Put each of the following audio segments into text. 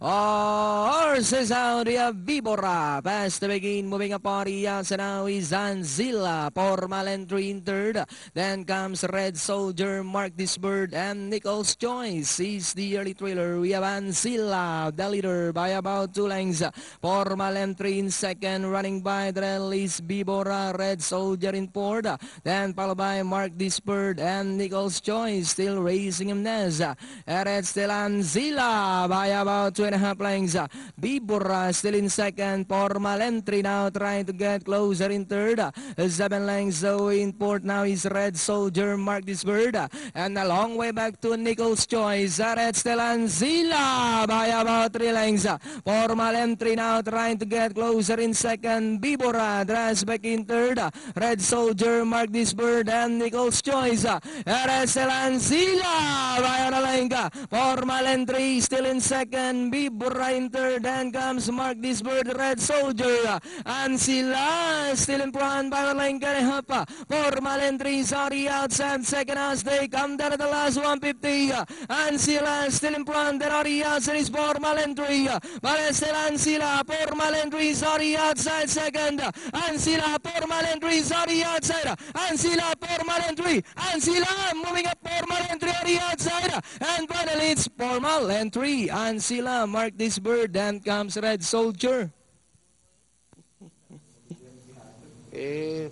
Horses out, we have Vibora. Pass to begin, moving up party outside now is Anzilla. Formal entry in third. Then comes Red Soldier, Mark This Bird, and Nichols Choice is the early trailer. We have Anzilla, the leader by about 2 lengths. Formal entry in second, running by the rail is Vibora, Red Soldier in fourth. Then followed by Mark This Bird and Nichols Choice, still racing him Nez. Red still Anzilla by about 2.5 lengths. Vibora still in second. Formal entry now trying to get closer in third. 7 lengths away in fourth now is Red Soldier, Mark This Bird. And a long way back to Nichols Choice. Red still Anzilla by about 3 lengths. Formal entry now trying to get closer in second. Vibora drives back in third. Red Soldier, Mark This Bird, and Nichols Choice. Red still Anzilla by a length. Formal entry still in second. Vibora in third. Then comes Mark This Bird, Red Soldier. Anzilla still in front by a length and a half. Formal entry is already outside second as they come down to the last 150. Anzilla still in front. Then already outside is formal entry. But still Anzilla. Formal entry is already outside second. Anzilla. Formal entry is already outside. Anzilla. Formal entry. Anzilla moving up. Formal entry already outside. And finally it's formal entry. Anzilla, Mark This Bird. Then comes Red Soldier.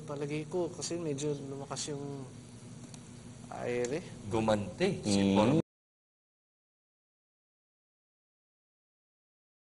Palagi ko kasi medyo lumakas yung aire. Gumante. Si